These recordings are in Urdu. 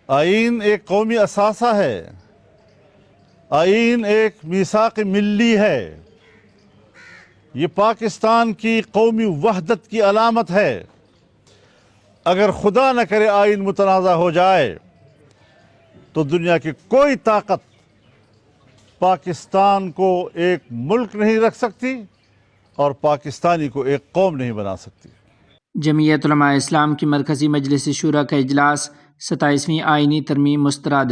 آئین ایک قومی اثاثہ ہے، آئین ایک میثاق ملی ہے، یہ پاکستان کی قومی وحدت کی علامت ہے۔ اگر خدا نہ کرے آئین متنازع ہو جائے تو دنیا کی کوئی طاقت پاکستان کو ایک ملک نہیں رکھ سکتی اور پاکستانی کو ایک قوم نہیں بنا سکتی۔ جمعیت علماء اسلام کی مرکزی مجلس شورا کا اجلاس 27ویں آئینی ترمیم مسترد۔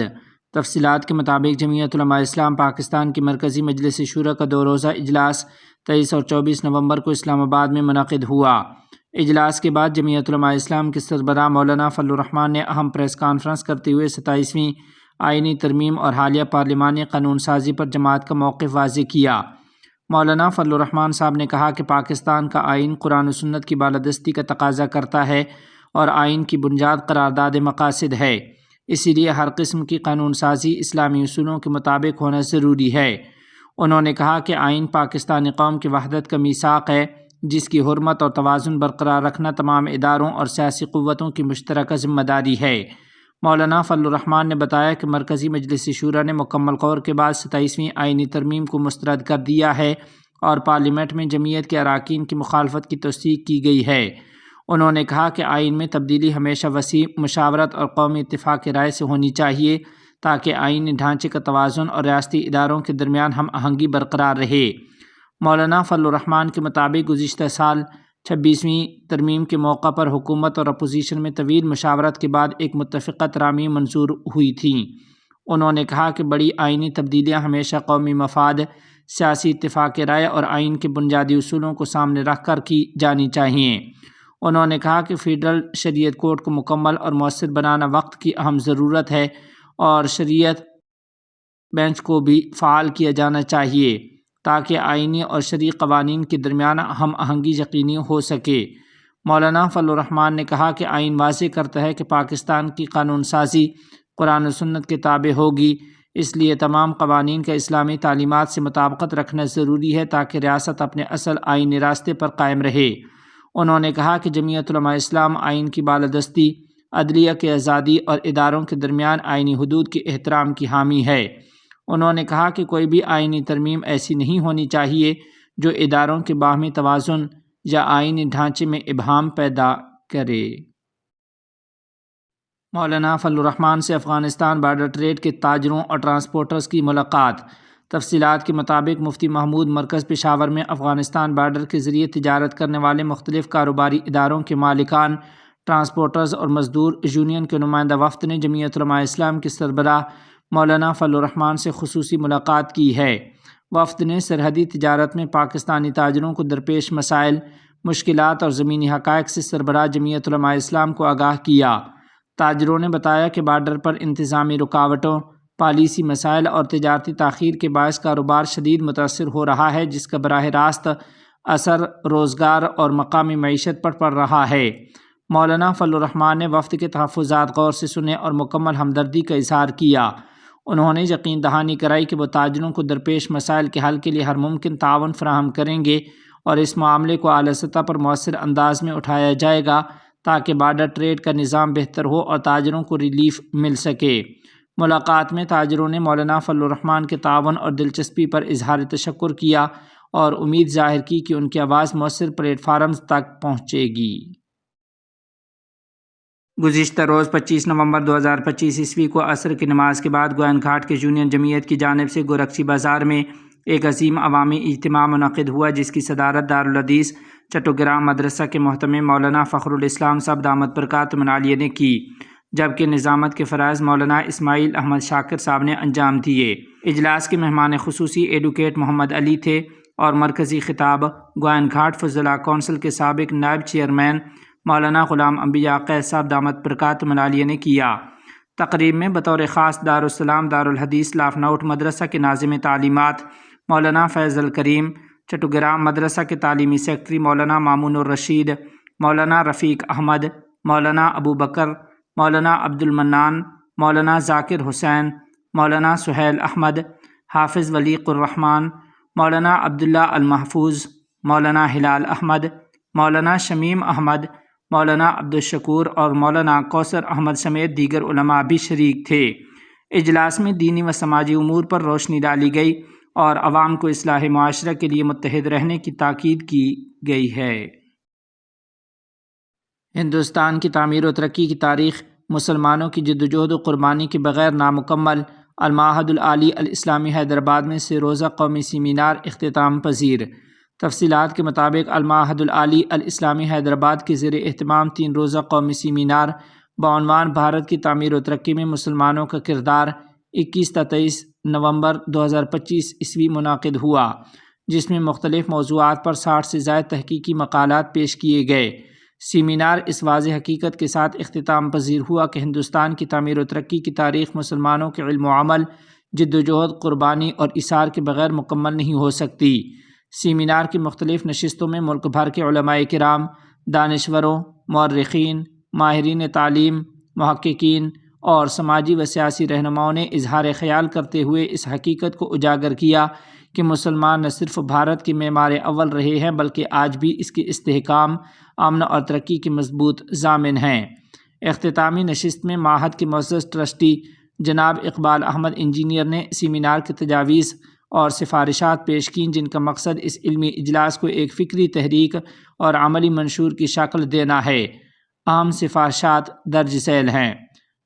تفصیلات کے مطابق جمعیت علماء اسلام پاکستان کی مرکزی مجلس شورا کا 2 روزہ اجلاس 23 اور 24 نومبر کو اسلام آباد میں منعقد ہوا۔ اجلاس کے بعد جمعیت علماء اسلام کے سربراہ مولانا فضل الرحمان نے اہم پریس کانفرنس کرتے ہوئے 27ویں آئینی ترمیم اور حالیہ پارلیمانی قانون سازی پر جماعت کا موقف واضح کیا۔ مولانا فضل الرحمان صاحب نے کہا کہ پاکستان کا آئین قرآن و سنت کی بالادستی کا تقاضا کرتا ہے اور آئین کی بنیاد قرارداد مقاصد ہے، اسی لیے ہر قسم کی قانون سازی اسلامی اصولوں کے مطابق ہونا ضروری ہے۔ انہوں نے کہا کہ آئین پاکستانی قوم کی وحدت کا میثاق ہے، جس کی حرمت اور توازن برقرار رکھنا تمام اداروں اور سیاسی قوتوں کی مشترکہ ذمہ داری ہے۔ مولانا فضل الرحمان نے بتایا کہ مرکزی مجلس شورا نے مکمل غور کے بعد 27ویں آئینی ترمیم کو مسترد کر دیا ہے اور پارلیمنٹ میں جمعیت کے اراکین کی مخالفت کی تصدیق کی گئی ہے۔ انہوں نے کہا کہ آئین میں تبدیلی ہمیشہ وسیع مشاورت اور قومی اتفاق رائے سے ہونی چاہیے تاکہ آئینی ڈھانچے کا توازن اور ریاستی اداروں کے درمیان ہم آہنگی برقرار رہے۔ مولانا فضل الرحمان کے مطابق گزشتہ سال 26ویں ترمیم کے موقع پر حکومت اور اپوزیشن میں طویل مشاورت کے بعد ایک متفقہ ترامیم منظور ہوئی تھیں۔ انہوں نے کہا کہ بڑی آئینی تبدیلیاں ہمیشہ قومی مفاد، سیاسی اتفاق رائے اور آئین کے بنیادی اصولوں کو سامنے رکھ کر کی جانی چاہیے۔ انہوں نے کہا کہ فیڈرل شریعت کورٹ کو مکمل اور مؤثر بنانا وقت کی اہم ضرورت ہے اور شریعت بینچ کو بھی فعال کیا جانا چاہیے تاکہ آئینی اور شرعی قوانین کے درمیان ہم آہنگی یقینی ہو سکے۔ مولانا فضل الرحمان نے کہا کہ آئین واضح کرتا ہے کہ پاکستان کی قانون سازی قرآن و سنت کے تابع ہوگی، اس لیے تمام قوانین کا اسلامی تعلیمات سے مطابقت رکھنا ضروری ہے تاکہ ریاست اپنے اصل آئینی راستے پر قائم رہے۔ انہوں نے کہا کہ جمعیت علماء اسلام آئین کی بالادستی، عدلیہ کی آزادی اور اداروں کے درمیان آئینی حدود کے احترام کی حامی ہے۔ انہوں نے کہا کہ کوئی بھی آئینی ترمیم ایسی نہیں ہونی چاہیے جو اداروں کے باہمی توازن یا آئینی ڈھانچے میں ابہام پیدا کرے۔ مولانا فضل الرحمان سے افغانستان بارڈر ٹریڈ کے تاجروں اور ٹرانسپورٹرز کی ملاقات۔ تفصیلات کے مطابق مفتی محمود مرکز پشاور میں افغانستان بارڈر کے ذریعے تجارت کرنے والے مختلف کاروباری اداروں کے مالکان، ٹرانسپورٹرز اور مزدور یونین کے نمائندہ وفد نے جمعیت علماء اسلام کے سربراہ مولانا فضل الرحمان سے خصوصی ملاقات کی ہے۔ وفد نے سرحدی تجارت میں پاکستانی تاجروں کو درپیش مسائل، مشکلات اور زمینی حقائق سے سربراہ جمعیت علماء اسلام کو آگاہ کیا۔ تاجروں نے بتایا کہ بارڈر پر انتظامی رکاوٹوں، پالیسی مسائل اور تجارتی تاخیر کے باعث کاروبار شدید متاثر ہو رہا ہے، جس کا براہ راست اثر روزگار اور مقامی معیشت پر پڑ رہا ہے۔ مولانا فضل الرحمان نے وفد کے تحفظات غور سے سنے اور مکمل ہمدردی کا اظہار کیا۔ انہوں نے یقین دہانی کرائی کہ وہ تاجروں کو درپیش مسائل کے حل کے لیے ہر ممکن تعاون فراہم کریں گے اور اس معاملے کو اعلیٰ سطح پر مؤثر انداز میں اٹھایا جائے گا تاکہ بارڈر ٹریڈ کا نظام بہتر ہو اور تاجروں کو ریلیف مل سکے۔ ملاقات میں تاجروں نے مولانا فضل الرحمان کے تعاون اور دلچسپی پر اظہار تشکر کیا اور امید ظاہر کی کہ ان کی آواز مؤثر پلیٹ فارمز تک پہنچے گی۔ گزشتہ روز 25 نومبر 2025 عیسوی کو عصر کی نماز کے بعد گوئن گھاٹ کے یونین جمعیت کی جانب سے گورکچی بازار میں ایک عظیم عوامی اجتماع منعقد ہوا، جس کی صدارت دارالحدیث چٹوگرام مدرسہ کے محتمم مولانا فخر الاسلام صاحب دامت برکاتہم العالیہ نے کی، جبکہ نظامت کے فرائض مولانا اسماعیل احمد شاکر صاحب نے انجام دیے۔ اجلاس کے مہمان خصوصی ایڈوکیٹ محمد علی تھے اور مرکزی خطاب گوئن گھاٹ فضلاء کونسل کے سابق نائب چیئرمین مولانا غلام انبیاء قیس صاحب دامت برکاتہم العالیہ نے کیا۔ تقریب میں بطور خاص دارالسلام دارالحدیث لافناؤٹ مدرسہ کے ناظم تعلیمات مولانا فیض الکریم، چٹوگرام مدرسہ کے تعلیمی سیکرٹری مولانا مامون الرشید، مولانا رفیق احمد، مولانا ابو بکر، مولانا عبد المنان، مولانا ذاکر حسین، مولانا سہیل احمد، حافظ ولیق الرحمن، مولانا عبداللہ المحفوظ، مولانا ہلال احمد، مولانا شمیم احمد، مولانا عبدالشکور اور مولانا کوثر احمد سمیت دیگر علماء بھی شریک تھے۔ اجلاس میں دینی و سماجی امور پر روشنی ڈالی گئی اور عوام کو اصلاح معاشرہ کے لیے متحد رہنے کی تاکید کی گئی ہے۔ ہندوستان کی تعمیر و ترقی کی تاریخ مسلمانوں کی جدوجہد و قربانی کے بغیر نامکمل۔ المعہد العالی الاسلامی حیدرآباد میں 3 روزہ قومی سیمینار اختتام پذیر۔ تفصیلات کے مطابق المعہد العالی الاسلامی حیدرآباد کے زیر اہتمام 3 روزہ قومی سیمینار بعنوان بھارت کی تعمیر و ترقی میں مسلمانوں کا کردار 21 تا 23 نومبر 2025 عیسوی منعقد ہوا، جس میں مختلف موضوعات پر 60 سے زائد تحقیقی مقالات پیش کیے گئے۔ سیمینار اس واضح حقیقت کے ساتھ اختتام پذیر ہوا کہ ہندوستان کی تعمیر و ترقی کی تاریخ مسلمانوں کے علم و عمل، جدوجہد، قربانی اور ایثار کے بغیر مکمل نہیں ہو سکتی۔ سیمینار کی مختلف نشستوں میں ملک بھر کے علماء کرام، دانشوروں، مورخین، ماہرین تعلیم، محققین اور سماجی و سیاسی رہنماؤں نے اظہار خیال کرتے ہوئے اس حقیقت کو اجاگر کیا کہ مسلمان نہ صرف بھارت کے معمار اول رہے ہیں بلکہ آج بھی اس کے استحکام، امن اور ترقی کے مضبوط ضامن ہیں۔ اختتامی نشست میں معہد کے معزز ٹرسٹی جناب اقبال احمد انجینئر نے سیمینار کی تجاویز اور سفارشات پیش کیں، جن کا مقصد اس علمی اجلاس کو ایک فکری تحریک اور عملی منشور کی شکل دینا ہے۔ اہم سفارشات درج ذیل ہیں۔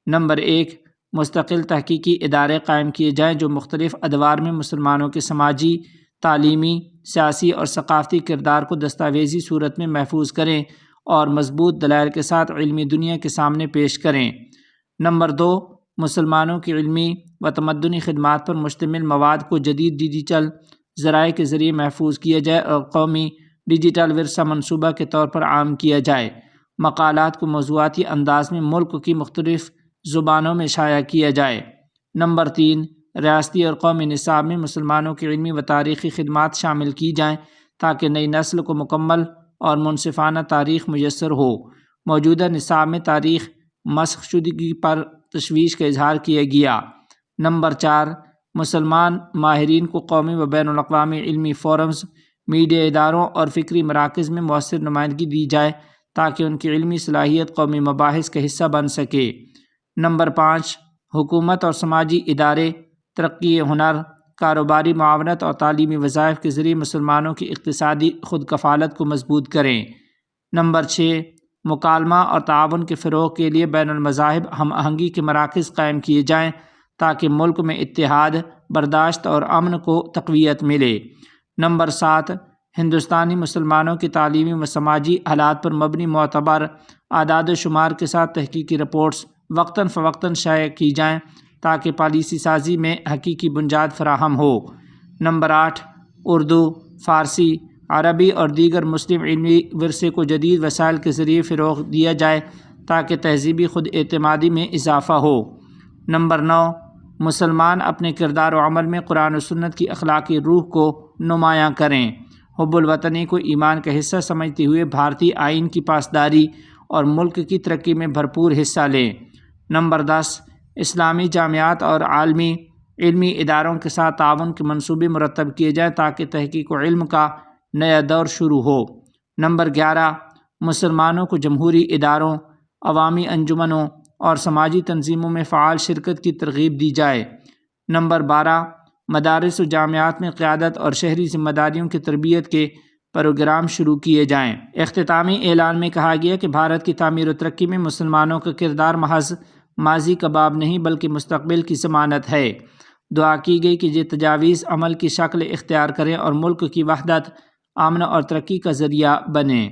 نمبر 1، مستقل تحقیقی ادارے قائم کیے جائیں جو مختلف ادوار میں مسلمانوں کے سماجی، تعلیمی، سیاسی اور ثقافتی کردار کو دستاویزی صورت میں محفوظ کریں اور مضبوط دلائل کے ساتھ علمی دنیا کے سامنے پیش کریں۔ نمبر 2، مسلمانوں کی علمی و تمدنی خدمات پر مشتمل مواد کو جدید ڈیجیٹل ذرائع کے ذریعے محفوظ کیا جائے اور قومی ڈیجیٹل ورثہ منصوبہ کے طور پر عام کیا جائے۔ مقالات کو موضوعاتی انداز میں ملک کی مختلف زبانوں میں شائع کیا جائے۔ نمبر 3، ریاستی اور قومی نصاب میں مسلمانوں کی علمی و تاریخی خدمات شامل کی جائیں تاکہ نئی نسل کو مکمل اور منصفانہ تاریخ میسر ہو۔ موجودہ نصاب میں تاریخ مسخ شدگی پر تشویش کا اظہار کیا گیا۔ نمبر 4، مسلمان ماہرین کو قومی و بین الاقوامی علمی فورمز، میڈیا اداروں اور فکری مراکز میں مؤثر نمائندگی دی جائے تاکہ ان کی علمی صلاحیت قومی مباحث کا حصہ بن سکے۔ نمبر 5، حکومت اور سماجی ادارے ترقی ہنر، کاروباری معاونت اور تعلیمی وظائف کے ذریعے مسلمانوں کی اقتصادی خود کفالت کو مضبوط کریں۔ نمبر 6، مکالمہ اور تعاون کے فروغ کے لیے بین المذاہب ہم آہنگی کے مراکز قائم کیے جائیں تاکہ ملک میں اتحاد، برداشت اور امن کو تقویت ملے۔ نمبر 7، ہندوستانی مسلمانوں کی تعلیمی و سماجی حالات پر مبنی معتبر اعداد و شمار کے ساتھ تحقیقی رپورٹس وقتاً فوقتاً شائع کی جائیں تاکہ پالیسی سازی میں حقیقی بنیاد فراہم ہو۔ نمبر 8، اردو، فارسی، عربی اور دیگر مسلم علمی ورثے کو جدید وسائل کے ذریعے فروغ دیا جائے تاکہ تہذیبی خود اعتمادی میں اضافہ ہو۔ نمبر 9، مسلمان اپنے کردار و عمل میں قرآن و سنت کی اخلاقی روح کو نمایاں کریں، حب الوطنی کو ایمان کا حصہ سمجھتے ہوئے بھارتی آئین کی پاسداری اور ملک کی ترقی میں بھرپور حصہ لیں۔ نمبر 10، اسلامی جامعات اور عالمی علمی اداروں کے ساتھ تعاون کے منصوبے مرتب کیے جائیں تاکہ تحقیق و علم کا نیا دور شروع ہو۔ نمبر 11، مسلمانوں کو جمہوری اداروں، عوامی انجمنوں اور سماجی تنظیموں میں فعال شرکت کی ترغیب دی جائے۔ نمبر 12، مدارس و جامعات میں قیادت اور شہری ذمہ داریوں کی تربیت کے پروگرام شروع کیے جائیں۔ اختتامی اعلان میں کہا گیا کہ بھارت کی تعمیر و ترقی میں مسلمانوں کا کردار محض ماضی کا باب نہیں بلکہ مستقبل کی ضمانت ہے۔ دعا کی گئی کہ یہ تجاویز عمل کی شکل اختیار کریں اور ملک کی وحدت، امن اور ترقی کا ذریعہ بنیں۔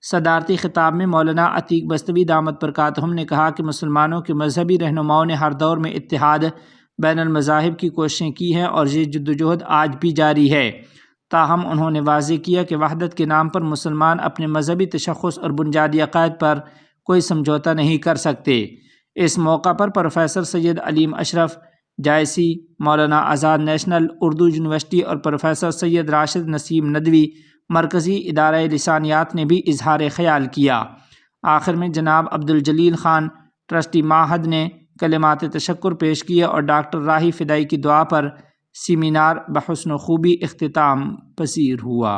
صدارتی خطاب میں مولانا عتیق بستوی دامت برکاتہم نے کہا کہ مسلمانوں کے مذہبی رہنماؤں نے ہر دور میں اتحاد بین المذاہب کی کوششیں کی ہیں اور یہ جدوجہد آج بھی جاری ہے۔ تاہم انہوں نے واضح کیا کہ وحدت کے نام پر مسلمان اپنے مذہبی تشخص اور بنیادی عقائد پر کوئی سمجھوتہ نہیں کر سکتے۔ اس موقع پر پروفیسر سید علیم اشرف جائسی، مولانا آزاد نیشنل اردو یونیورسٹی اور پروفیسر سید راشد نسیم ندوی مرکزی ادارہ لسانیات نے بھی اظہار خیال کیا۔ آخر میں جناب عبدالجلیل خان ٹرسٹی معہد نے کلمات تشکر پیش کیے اور ڈاکٹر راہی فدائی کی دعا پر سیمینار بحسن خوبی اختتام پذیر ہوا۔